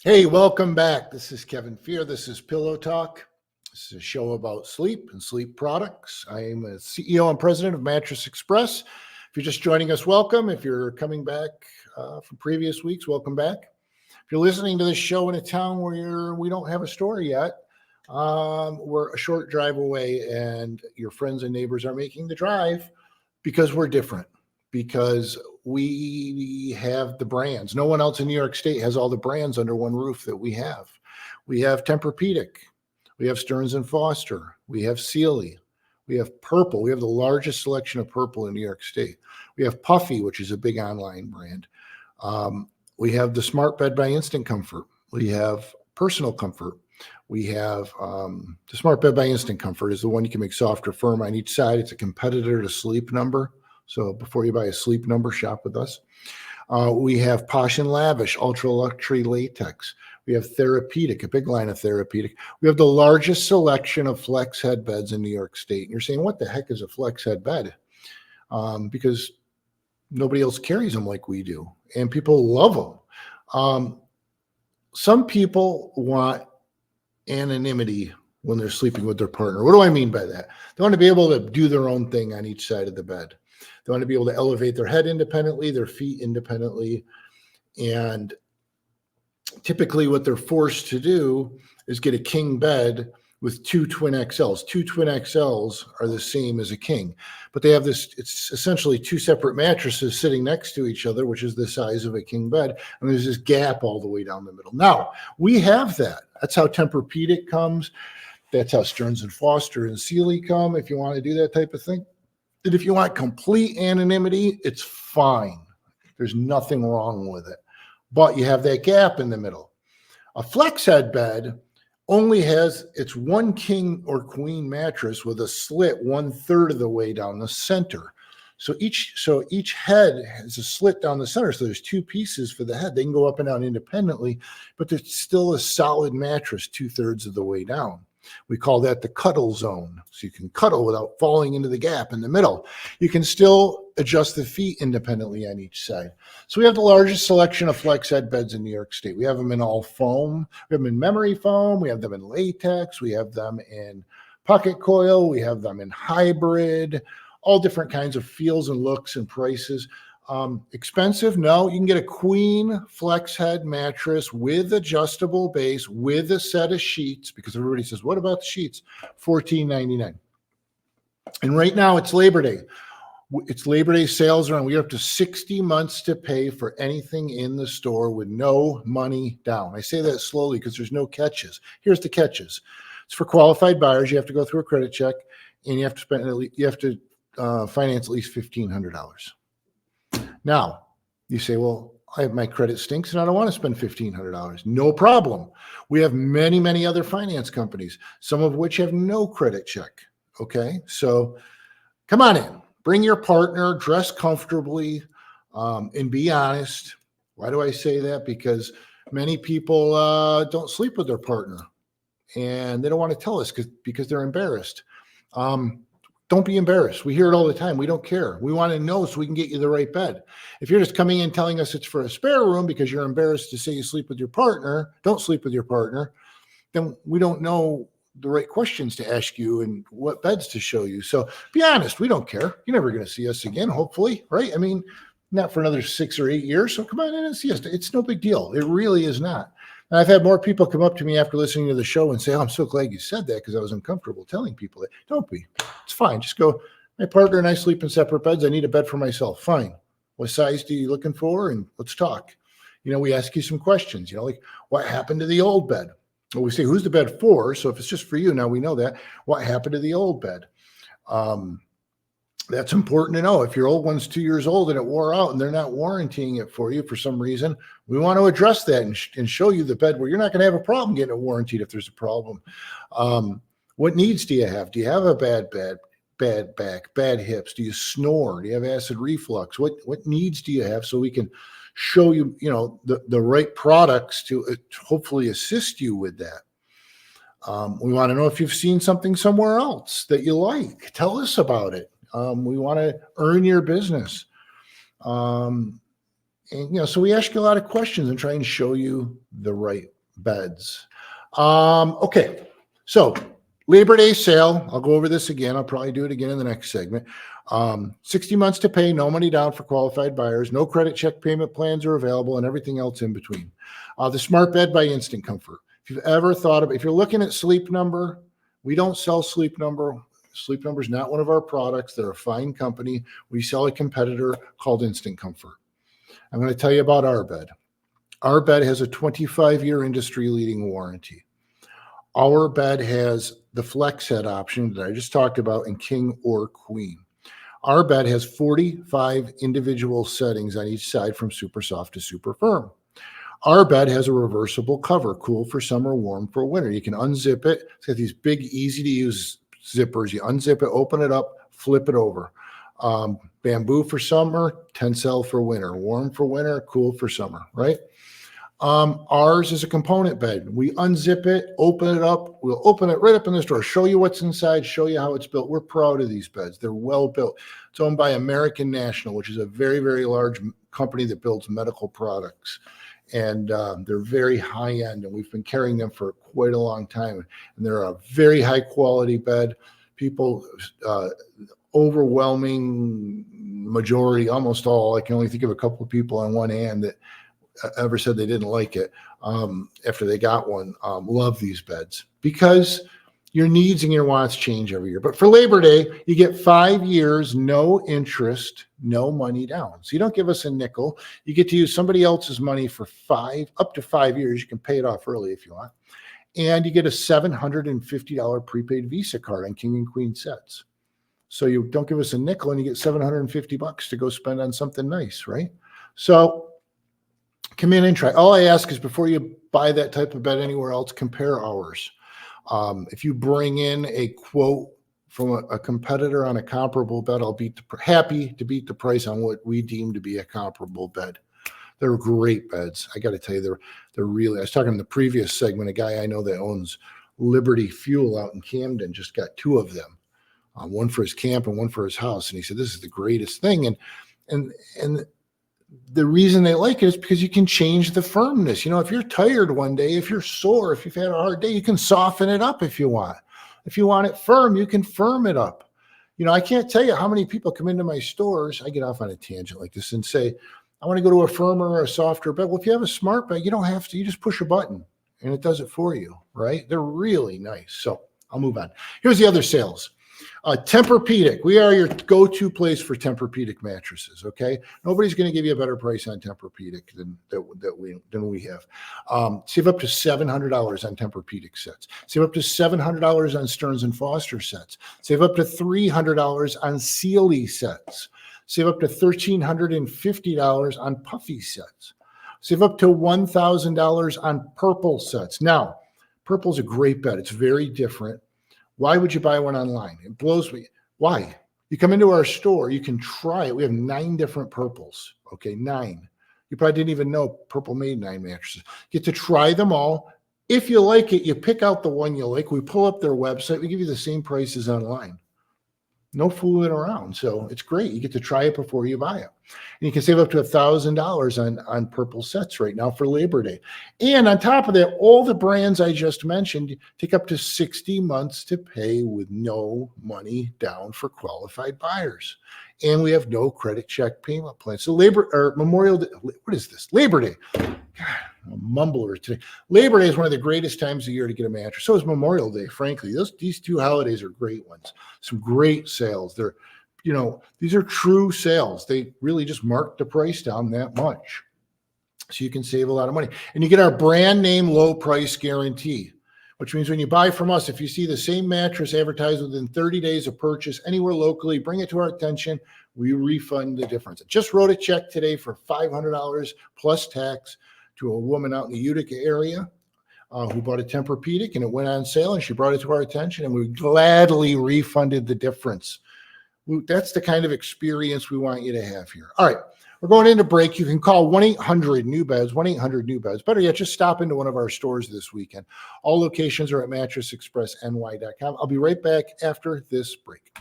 Hey, welcome back. This is Kevin Fear. This is Pillow Talk. This is a show about sleep and sleep products. I am a CEO and president of Mattress Express. If you're just joining us, welcome. If you're coming back from previous weeks, welcome back. If you're listening to this show in a town where we don't have a store yet, we're a short drive away, and your friends and neighbors are making the drive because we're different. Because we have the brands. No one else in New York State has all the brands under one roof that we have. We have Tempur-Pedic. We have Stearns & Foster. We have Sealy. We have Purple. We have the largest selection of Purple in New York State. We have Puffy, which is a big online brand. We have the Smart Bed by Instant Comfort. We have Personal Comfort. We have the Smart Bed by Instant Comfort is the one you can make soft or firm on each side. It's a competitor to Sleep Number. So before you buy a Sleep Number, shop with us. We have Posh and Lavish, Ultra Luxury Latex. We have Therapeutic, a big line of Therapeutic. We have the largest selection of flex head beds in New York State. And you're saying, what the heck is a flex head bed? Because nobody else carries them like we do. And people love them. Some people want anonymity when they're sleeping with their partner. What do I mean by that? They want to be able to do their own thing on each side of the bed. They want to be able to elevate their head independently, their feet independently. And typically what they're forced to do is get a king bed with two twin XLs. Two twin XLs are the same as a king, but they have this, it's essentially two separate mattresses sitting next to each other, which is the size of a king bed. And there's this gap all the way down the middle. Now, we have that. That's how Tempur-Pedic comes. That's how Stearns & Foster and Sealy come, if you want to do that type of thing. And if you want complete anonymity, it's fine. There's nothing wrong with it. But you have that gap in the middle. A flex head bed only has its one king or queen mattress with a slit 1/3 of the way down the center. So each head has a slit down the center. So there's two pieces for the head. They can go up and down independently, but there's still a solid mattress 2/3 of the way down. We call that the cuddle zone. So you can cuddle without falling into the gap in the middle. You can still adjust the feet independently on each side. So we have the largest selection of flex head beds in New York State. We have them in all foam. We have them in memory foam. We have them in latex. We have them in pocket coil. We have them in hybrid, all different kinds of feels and looks and prices. Expensive? No, you can get a queen flex head mattress with adjustable base with a set of sheets, because everybody says, what about the sheets? $14.99. And right now it's Labor Day. It's Labor Day sales around. We're up to 60 months to pay for anything in the store with no money down. I say that slowly because there's no catches. Here's the catches. It's for qualified buyers. You have to go through a credit check, and you have to finance at least $1,500. Now, you say, well, my credit stinks and I don't want to spend $1,500. No problem. We have many, many other finance companies, some of which have no credit check. Okay, so come on in. Bring your partner, dress comfortably, and be honest. Why do I say that? Because many people don't sleep with their partner, and they don't want to tell us because they're embarrassed. Don't be embarrassed. We hear it all the time. We don't care. We want to know so we can get you the right bed. If you're just coming in telling us it's for a spare room because you're embarrassed to say you sleep with your partner, don't sleep with your partner, then we don't know the right questions to ask you and what beds to show you. So be honest. We don't care. You're never going to see us again, hopefully, right? I mean, not for another 6 or 8 years. So come on in and see us. It's no big deal. It really is not. And I've had more people come up to me after listening to the show and say, oh, I'm so glad you said that because I was uncomfortable telling people that. Don't be. It's fine. Just go, my partner and I sleep in separate beds. I need a bed for myself. Fine. What size do you looking for? And let's talk. We ask you some questions, like what happened to the old bed? Well, we say, who's the bed for? So if it's just for you, now we know that. What happened to the old bed? That's important to know. If your old one's 2 years old and it wore out and they're not warrantying it for you for some reason, we want to address that and show you the bed where you're not going to have a problem getting it warranted if there's a problem. What needs do you have? Do you have a bad back, bad hips? Do you snore? Do you have acid reflux? What needs do you have so we can show you, the right products to hopefully assist you with that? We want to know if you've seen something somewhere else that you like. Tell us about it. We want to earn your business. And, so we ask you a lot of questions and try and show you the right beds. Okay. So Labor Day sale. I'll go over this again. I'll probably do it again in the next segment. 60 months to pay, no money down for qualified buyers, no credit check payment plans are available, and everything else in between. The Smart Bed by Instant Comfort. If you've ever thought of, if you're looking at Sleep Number, we don't sell Sleep Number. Sleep Number is not one of our products. They're a fine company. We sell a competitor called Instant Comfort. I'm going to tell you about our bed. Our bed has a 25-year industry-leading warranty. Our bed has the flex head option that I just talked about in king or queen. Our bed has 45 individual settings on each side from super soft to super firm. Our bed has a reversible cover, cool for summer, warm for winter. You can unzip it. It's got these big, easy-to-use zippers. You unzip it, open it up, flip it over. Bamboo for summer, Tencel for winter. Warm for winter, cool for summer, right? Ours is a component bed. We unzip it, open it up. We'll open it right up in the store, show you what's inside, show you how it's built. We're proud of these beds. They're well built. It's owned by American National, which is a very, very large company that builds medical products. And they're very high end, and we've been carrying them for quite a long time. And they're a very high quality bed. People, overwhelming majority, almost all, I can only think of a couple of people on one hand that ever said they didn't like it after they got one, love these beds because your needs and your wants change every year. But for Labor Day, you get 5 years, no interest, no money down. So you don't give us a nickel. You get to use somebody else's money for up to 5 years. You can pay it off early if you want. And you get a $750 prepaid Visa card on king and queen sets. So you don't give us a nickel and you get $750 to go spend on something nice, right? So come in and try. All I ask is before you buy that type of bed anywhere else, compare ours. If you bring in a quote from a competitor on a comparable bed, I'll be happy to beat the price on what we deem to be a comparable bed. They're great beds. I got to tell you, they're really. I was talking in the previous segment. A guy I know that owns Liberty Fuel out in Camden just got 2 of them, one for his camp and one for his house, and he said this is the greatest thing. And the reason they like it is because you can change the firmness. If you're tired one day, if you're sore, if you've had a hard day, you can soften it up if you want. If you want it firm, you can firm it up. I can't tell you how many people come into my stores. I get off on a tangent like this and say, I want to go to a firmer or a softer bed. Well, if you have a smart bed, you don't have to. You just push a button and it does it for you, right? They're really nice. So I'll move on. Here's the other sales. Tempur-Pedic. We are your go-to place for Tempur-Pedic mattresses. Okay, nobody's going to give you a better price on Tempur-Pedic than we have. Save up to $700 on Tempur-Pedic sets. Save up to $700 on Stearns & Foster sets. Save up to $300 on Sealy sets. Save up to $1,350 on Puffy sets. Save up to $1,000 on Purple sets. Now, Purple's a great bed. It's very different. Why would you buy one online? It blows me. Why? You come into our store, you can try it. We have 9 different Purples. Okay, 9. You probably didn't even know Purple made 9 mattresses. You get to try them all. If you like it, you pick out the one you like. We pull up their website. We give you the same prices online. No fooling around. So it's great. You get to try it before you buy it. And you can save up to $1,000 on Purple sets right now for Labor Day. And on top of that, all the brands I just mentioned take up to 60 months to pay with no money down for qualified buyers. And we have no credit check payment plan. So Memorial Day, what is this? Labor Day. God, I'm a mumbler today. Labor Day is one of the greatest times of year to get a mattress. So is Memorial Day, frankly. These 2 holidays are great ones. Some great sales. These are true sales. They really just mark the price down that much. So you can save a lot of money. And you get our brand name low price guarantee, which means when you buy from us, if you see the same mattress advertised within 30 days of purchase anywhere locally, bring it to our attention. We refund the difference. I just wrote a check today for $500 plus tax to a woman out in the Utica area who bought a Tempur-Pedic, and it went on sale, and she brought it to our attention, and we gladly refunded the difference. That's the kind of experience we want you to have here. All right, we're going into break. You can call 1-800-NEW-BEDS, 1-800-NEW-BEDS. Better yet, just stop into one of our stores this weekend. All locations are at mattressexpressny.com. I'll be right back after this break.